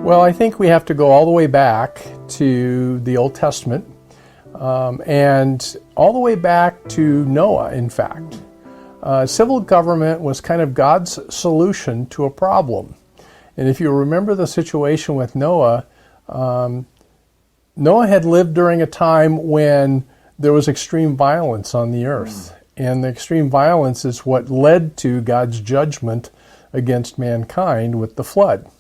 Well, I think we have to go all the way back to the Old Testament and all the way back to Noah, in fact. Civil government was kind of God's solution to a problem. And if you remember the situation with Noah, Noah had lived during a time when there was extreme violence on the earth. And the extreme violence is what led to God's judgment against mankind with the flood.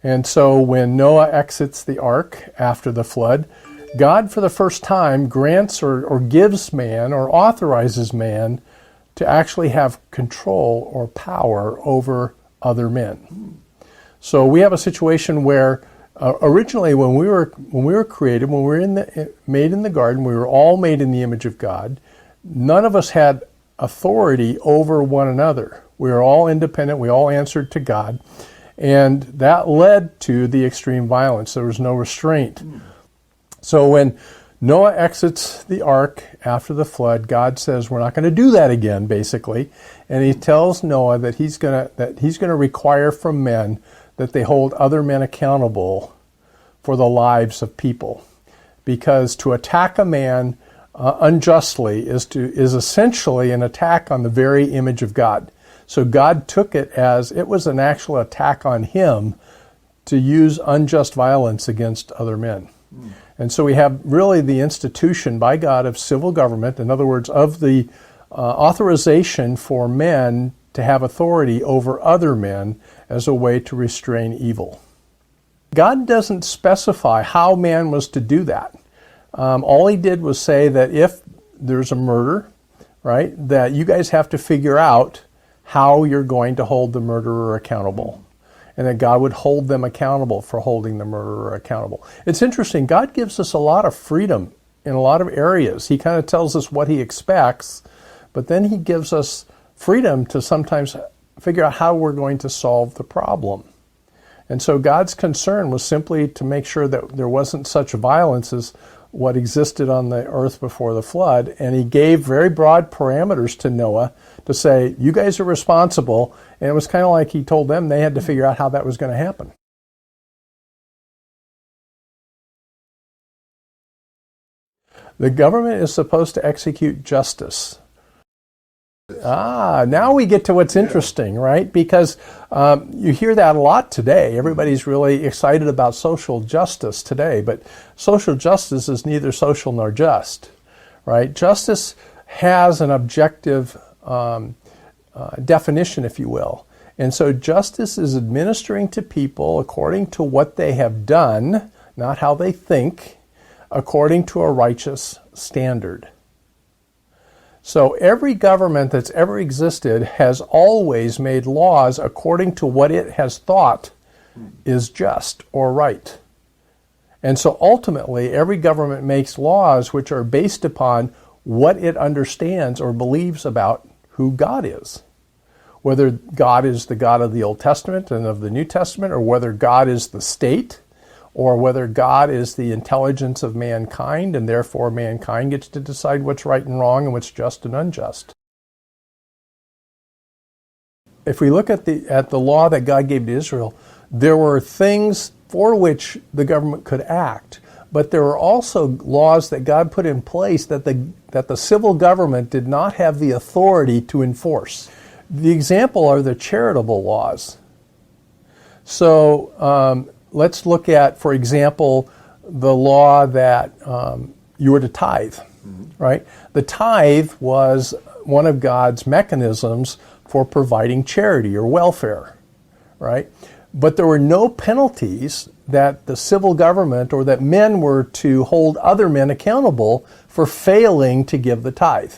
And so when Noah exits the ark after the flood, God for the first time grants or gives man or authorizes man to actually have control or power over other men. So we have a situation where originally when we were created, when we were made in the garden, we were all made in the image of God. None of us had authority over one another. We were all independent. We all answered to God. And that led to the extreme violence. There was no restraint. So when Noah exits the ark after the flood, God says, we're not going to do that again, basically. And he tells Noah that he's going to require from men that they hold other men accountable for the lives of people. Because to attack a man unjustly is essentially an attack on the very image of God. So God took it as it was an actual attack on him to use unjust violence against other men. And so we have really the institution by God of civil government, in other words, of the authorization for men to have authority over other men as a way to restrain evil. God doesn't specify how man was to do that. All he did was say that if there's a murder, right, that you guys have to figure out how you're going to hold the murderer accountable, and that God would hold them accountable for holding the murderer accountable. It's interesting, God gives us a lot of freedom in a lot of areas. He kind of tells us what he expects, but then he gives us freedom to sometimes figure out how we're going to solve the problem. And so God's concern was simply to make sure that there wasn't such violence as what existed on the earth before the flood, and he gave very broad parameters to Noah to say, you guys are responsible, and it was kind of like he told them they had to figure out how that was going to happen. The government is supposed to execute justice. Now we get to what's interesting, right? Because you hear that a lot today. Everybody's really excited about social justice today, but social justice is neither social nor just, right? Justice has an objective definition, if you will. And so justice is administering to people according to what they have done, not how they think, according to a righteous standard. So every government that's ever existed has always made laws according to what it has thought is just or right. And so ultimately, every government makes laws which are based upon what it understands or believes about who God is. Whether God is the God of the Old Testament and of the New Testament, or whether God is the state, or whether God is the intelligence of mankind, and therefore mankind gets to decide what's right and wrong and what's just and unjust. If we look at the law that God gave to Israel, there were things for which the government could act, but there were also laws that God put in place that the civil government did not have the authority to enforce. The example are the charitable laws. So let's look at, for example, the law that you were to tithe, right? The tithe was one of God's mechanisms for providing charity or welfare, right? But there were no penalties that the civil government or that men were to hold other men accountable for failing to give the tithe.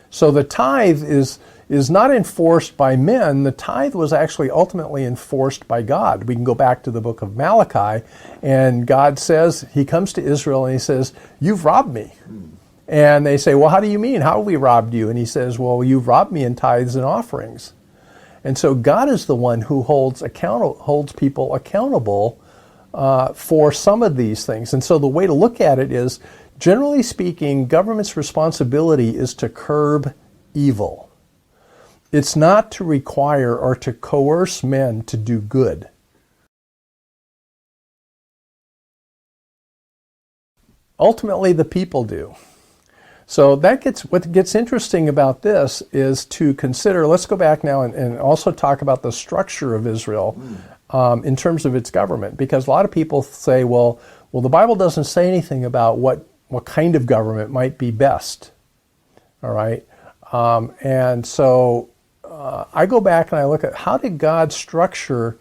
So the tithe is not enforced by men. The tithe was actually ultimately enforced by God. We can go back to the book of Malachi, and God says, he comes to Israel and he says, you've robbed me. And they say, well, how do you mean? How have we robbed you? And he says, well, you've robbed me in tithes and offerings. And so God is the one who holds people accountable for some of these things. And so the way to look at it is, generally speaking, government's responsibility is to curb evil. It's not to require or to coerce men to do good. Ultimately, the people do. So what gets interesting about this is to consider, let's go back now and also talk about the structure of Israel in terms of its government. Because a lot of people say, well, the Bible doesn't say anything about what kind of government might be best. All right? And so I go back and I look at how did God structure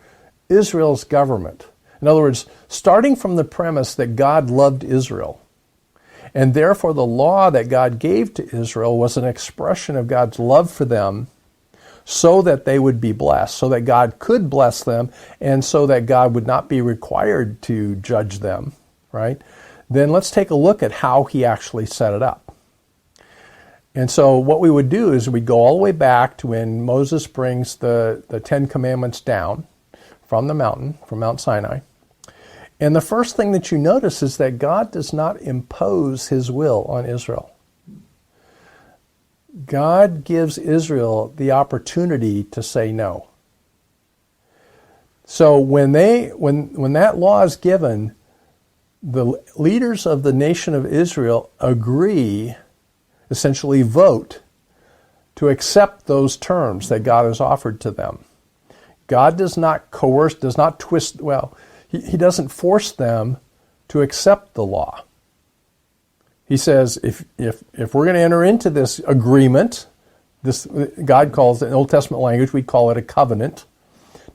Israel's government? In other words, starting from the premise that God loved Israel, and therefore the law that God gave to Israel was an expression of God's love for them so that they would be blessed, so that God could bless them, and so that God would not be required to judge them, right? Then let's take a look at how he actually set it up. And so what we would do is we'd go all the way back to when Moses brings the Ten Commandments down from the mountain, from Mount Sinai. And the first thing that you notice is that God does not impose his will on Israel. God gives Israel the opportunity to say no. So when that law is given, the leaders of the nation of Israel agree, essentially vote, to accept those terms that God has offered to them. God does not coerce, does not twist, he doesn't force them to accept the law. He says, if we're going to enter into this agreement, this God calls it, in Old Testament language, we call it a covenant.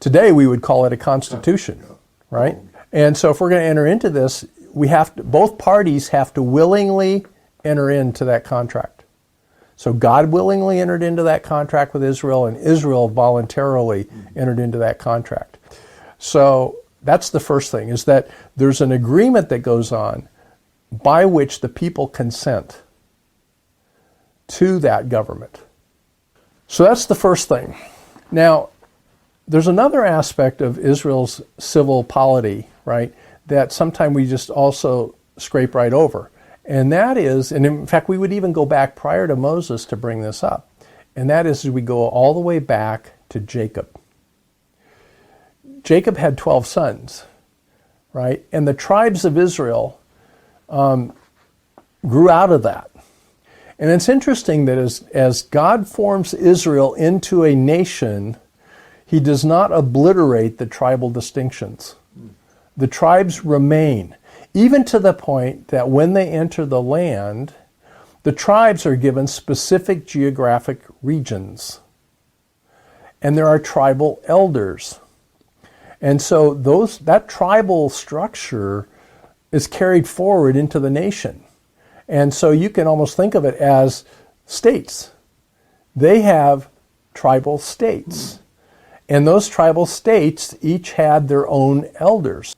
Today we would call it a constitution, right? And so if we're going to enter into this, both parties have to willingly enter into that contract. So God willingly entered into that contract with Israel, and Israel voluntarily entered into that contract. So that's the first thing, is that there's an agreement that goes on by which the people consent to that government. So that's the first thing. Now, there's another aspect of Israel's civil polity, right, that sometimes we just also scrape right over. And that is, and in fact, we would even go back prior to Moses to bring this up. And that is, we go all the way back to Jacob. Jacob had 12 sons, right? And the tribes of Israel grew out of that. And it's interesting that as God forms Israel into a nation, he does not obliterate the tribal distinctions. The tribes remain, even to the point that when they enter the land, the tribes are given specific geographic regions. And there are tribal elders. And so that tribal structure is carried forward into the nation. And so you can almost think of it as states. They have tribal states. And those tribal states each had their own elders.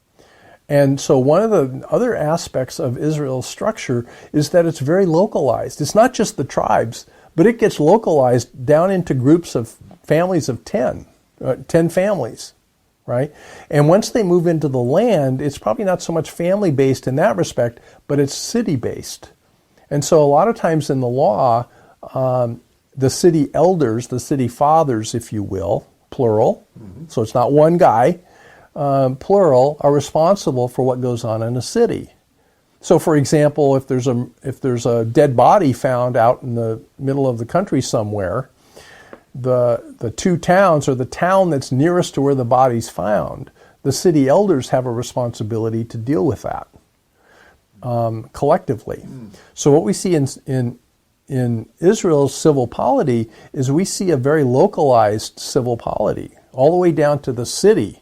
And so one of the other aspects of Israel's structure is that it's very localized. It's not just the tribes, but it gets localized down into groups of families of 10 families. Right? And once they move into the land, it's probably not so much family-based in that respect, but it's city-based. And so a lot of times in the law, the city elders, the city fathers, if you will, plural, so it's not one guy, plural, are responsible for what goes on in a city. So for example, if there's a dead body found out in the middle of the country somewhere, the two towns, or the town that's nearest to where the body's found, the city elders have a responsibility to deal with that collectively. So what we see in Israel's civil polity is we see a very localized civil polity, all the way down to the city.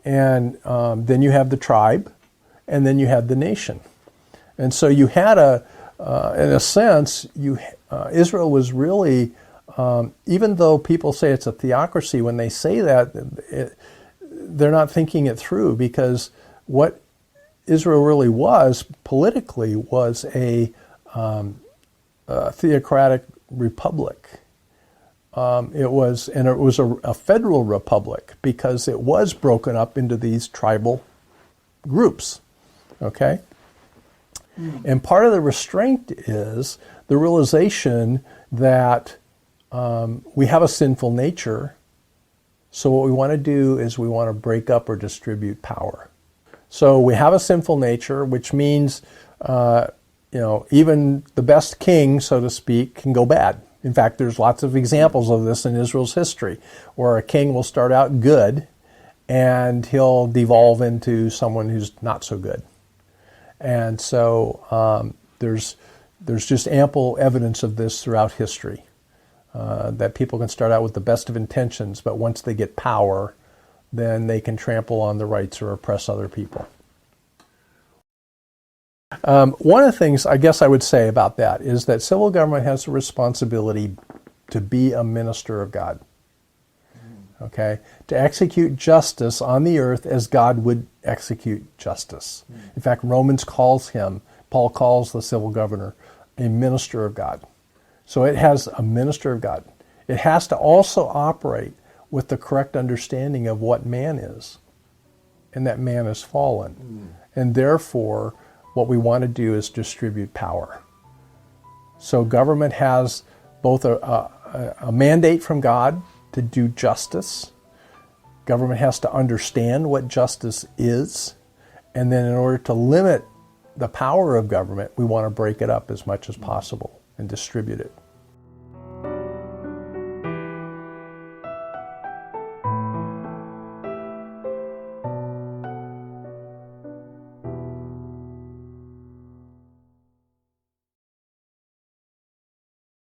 And then you have the tribe, and then you have the nation. And so you had in a sense, Israel was really, even though people say it's a theocracy, when they say that, they're not thinking it through, because what Israel really was politically was a theocratic republic. It was a federal republic because it was broken up into these tribal groups. Okay? And part of the restraint is the realization that we have a sinful nature, so what we want to do is we want to break up or distribute power. So we have a sinful nature, which means even the best king, so to speak, can go bad. In fact, there's lots of examples of this in Israel's history, where a king will start out good, and he'll devolve into someone who's not so good. And so there's just ample evidence of this throughout history, that people can start out with the best of intentions, but once they get power, then they can trample on the rights or oppress other people. One of the things I guess I would say about that is that civil government has a responsibility to be a minister of God. Okay? To execute justice on the earth as God would execute justice. In fact, Paul calls the civil governor a minister of God. So it has a minister of God. It has to also operate with the correct understanding of what man is, and that man is fallen. And therefore, what we want to do is distribute power. So government has both a mandate from God to do justice. Government has to understand what justice is. And then in order to limit the power of government, we want to break it up as much as possible and distribute it.